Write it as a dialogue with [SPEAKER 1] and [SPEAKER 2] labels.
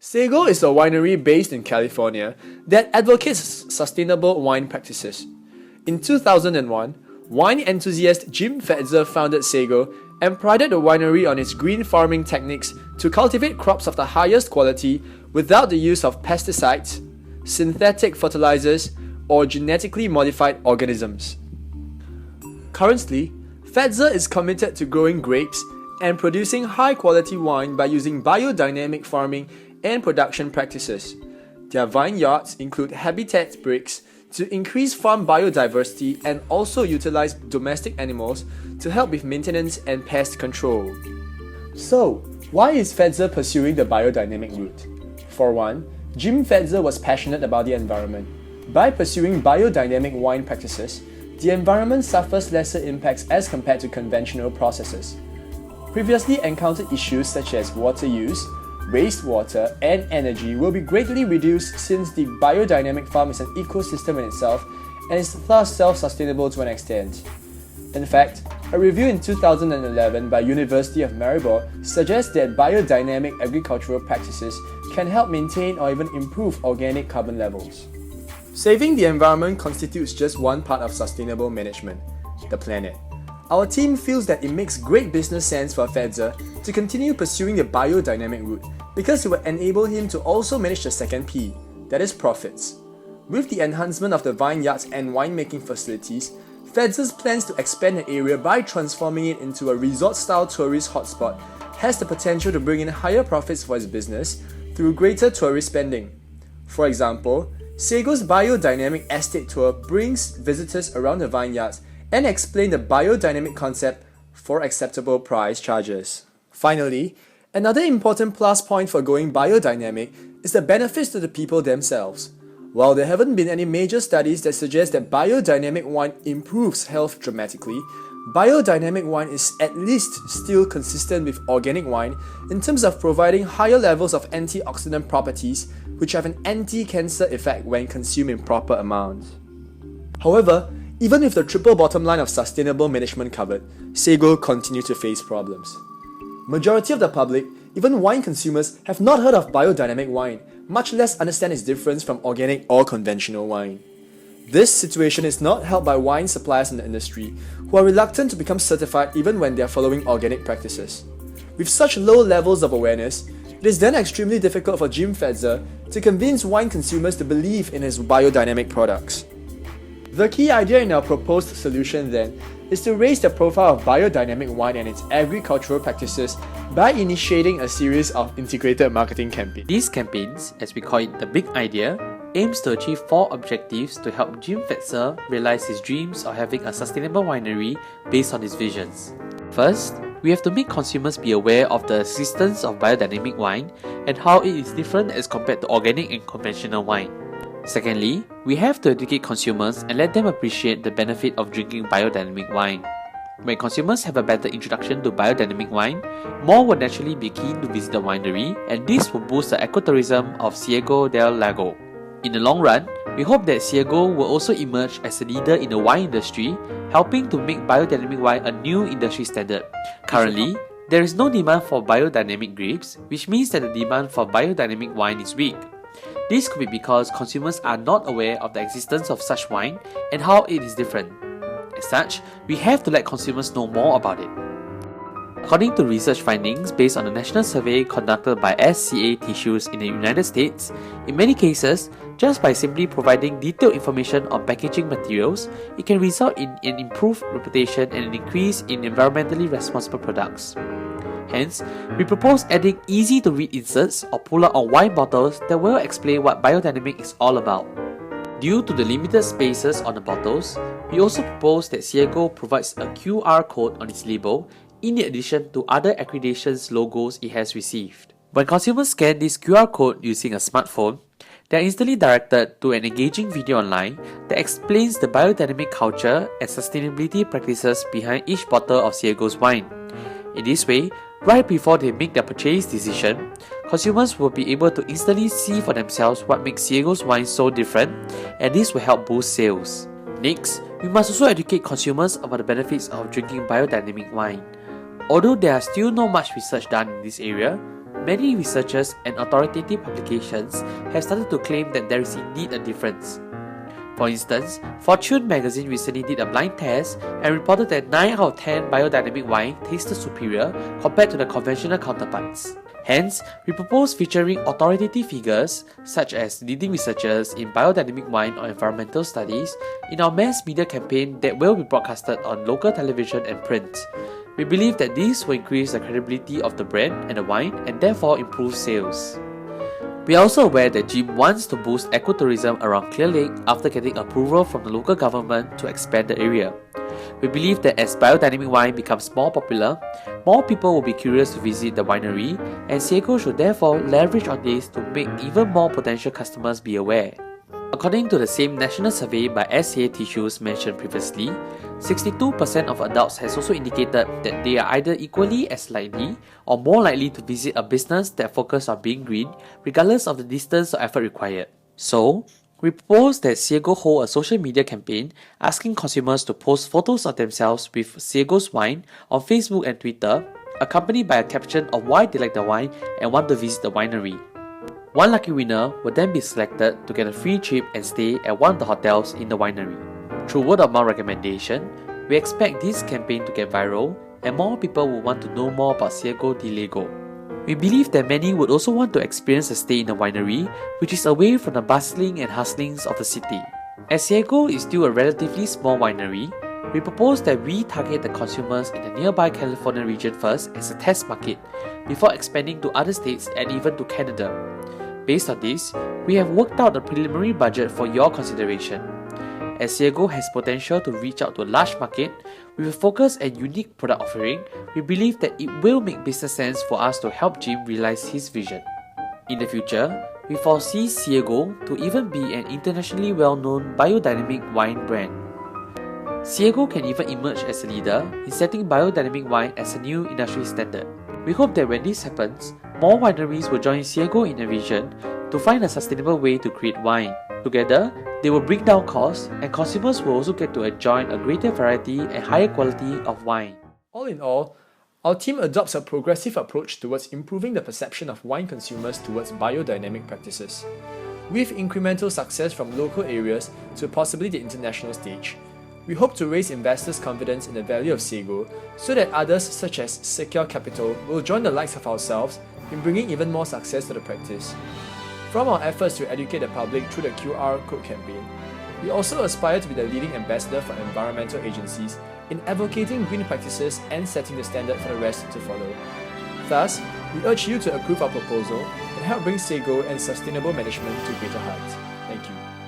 [SPEAKER 1] Ceago is a winery based in California that advocates sustainable wine practices. In 2001, wine enthusiast Jim Fetzer founded Ceago and prided the winery on its green farming techniques to cultivate crops of the highest quality without the use of pesticides, synthetic fertilizers, or genetically modified organisms. Currently, Fetzer is committed to growing grapes and producing high-quality wine by using biodynamic farming and production practices. Their vineyards include habitat breaks to increase farm biodiversity and also utilize domestic animals to help with maintenance and pest control. So, why is Fetzer pursuing the biodynamic route? For one, Jim Fetzer was passionate about the environment. By pursuing biodynamic wine practices, the environment suffers lesser impacts as compared to conventional processes. Previously encountered issues such as water use, wastewater, and energy will be greatly reduced since the biodynamic farm is an ecosystem in itself and is thus self-sustainable to an extent. In fact, a review in 2011 by University of Maribor suggests that biodynamic agricultural practices can help maintain or even improve organic carbon levels. Saving the environment constitutes just one part of sustainable management, the planet. Our team feels that it makes great business sense for Fetzer to continue pursuing the biodynamic route because it will enable him to also manage the second P, that is profits. With the enhancement of the vineyards and winemaking facilities, Fetzer's plans to expand the area by transforming it into a resort-style tourist hotspot has the potential to bring in higher profits for his business through greater tourist spending. For example, Ceago's biodynamic estate tour brings visitors around the vineyards and explain the biodynamic concept for acceptable price charges. Finally, another important plus point for going biodynamic is the benefits to the people themselves. While there haven't been any major studies that suggest that biodynamic wine improves health dramatically, biodynamic wine is at least still consistent with organic wine in terms of providing higher levels of antioxidant properties which have an anti-cancer effect when consumed in proper amounts. However, even with the triple bottom line of sustainable management covered, Ceago continues to face problems. Majority of the public, even wine consumers, have not heard of biodynamic wine, much less understand its difference from organic or conventional wine. This situation is not helped by wine suppliers in the industry, who are reluctant to become certified even when they are following organic practices. With such low levels of awareness, it is then extremely difficult for Jim Fetzer to convince wine consumers to believe in his biodynamic products. The key idea in our proposed solution then is to raise the profile of biodynamic wine and its agricultural practices by initiating a series of integrated marketing campaigns.
[SPEAKER 2] These campaigns, as we call it the Big Idea, aims to achieve 4 objectives to help Jim Fetzer realize his dreams of having a sustainable winery based on his visions. First, we have to make consumers be aware of the existence of biodynamic wine and how it is different as compared to organic and conventional wine. Secondly, we have to educate consumers and let them appreciate the benefit of drinking biodynamic wine. When consumers have a better introduction to biodynamic wine, more will naturally be keen to visit the winery, and this will boost the ecotourism of Ciego del Lago. In the long run, we hope that Ceago will also emerge as a leader in the wine industry, helping to make biodynamic wine a new industry standard. Currently, there is no demand for biodynamic grapes, which means that the demand for biodynamic wine is weak. This could be because consumers are not aware of the existence of such wine and how it is different. As such, we have to let consumers know more about it. According to research findings based on a national survey conducted by SCA Tissues in the United States, in many cases, just by simply providing detailed information on packaging materials, it can result in an improved reputation and an increase in environmentally responsible products. Hence, we propose adding easy-to-read inserts or pull-out on wine bottles that will explain what biodynamic is all about. Due to the limited spaces on the bottles, we also propose that Ceago provides a QR code on its label in addition to other accreditations logos it has received. When consumers scan this QR code using a smartphone, they are instantly directed to an engaging video online that explains the biodynamic culture and sustainability practices behind each bottle of Ceago's wine. In this way, right before they make their purchase decision, consumers will be able to instantly see for themselves what makes Ceago's wine so different, and this will help boost sales. Next, we must also educate consumers about the benefits of drinking biodynamic wine. Although there are still not much research done in this area, many researchers and authoritative publications have started to claim that there is indeed a difference. For instance, Fortune magazine recently did a blind test and reported that 9 out of 10 biodynamic wine tasted superior compared to the conventional counterparts. Hence, we propose featuring authoritative figures such as leading researchers in biodynamic wine or environmental studies in our mass media campaign that will be broadcasted on local television and print. We believe that this will increase the credibility of the brand and the wine and therefore improve sales. We are also aware that Jim wants to boost ecotourism around Clear Lake after getting approval from the local government to expand the area. We believe that as biodynamic wine becomes more popular, more people will be curious to visit the winery, and Ceago should therefore leverage on this to make even more potential customers be aware. According to the same national survey by SCA Tissues mentioned previously, 62% of adults has also indicated that they are either equally as likely or more likely to visit a business that focuses on being green, regardless of the distance or effort required. So, we propose that Ceago hold a social media campaign asking consumers to post photos of themselves with Ceago's wine on Facebook and Twitter, accompanied by a caption of why they like the wine and want to visit the winery. One lucky winner will then be selected to get a free trip and stay at one of the hotels in the winery. Through word of mouth recommendation, we expect this campaign to get viral and more people will want to know more about Ceago de Lego. We believe that many would also want to experience a stay in the winery, which is away from the bustling and hustlings of the city. As Ceago is still a relatively small winery, we propose that we target the consumers in the nearby California region first as a test market, before expanding to other states and even to Canada. Based on this, we have worked out a preliminary budget for your consideration. As Ceago has potential to reach out to a large market, with a focused and unique product offering, we believe that it will make business sense for us to help Jim realize his vision. In the future, we foresee Ceago to even be an internationally well-known biodynamic wine brand. Ceago can even emerge as a leader in setting biodynamic wine as a new industry standard. We hope that when this happens, more wineries will join Ceago in a vision to find a sustainable way to create wine. Together, they will bring down costs and consumers will also get to enjoy a greater variety and higher quality of wine.
[SPEAKER 1] All in all, our team adopts a progressive approach towards improving the perception of wine consumers towards biodynamic practices. With incremental success from local areas to possibly the international stage, we hope to raise investors' confidence in the value of Ceago so that others such as Secure Capital will join the likes of ourselves in bringing even more success to the practice. From our efforts to educate the public through the QR code campaign, we also aspire to be the leading ambassador for environmental agencies in advocating green practices and setting the standard for the rest to follow. Thus, we urge you to approve our proposal and help bring Ceago and sustainable management to greater heights. Thank you.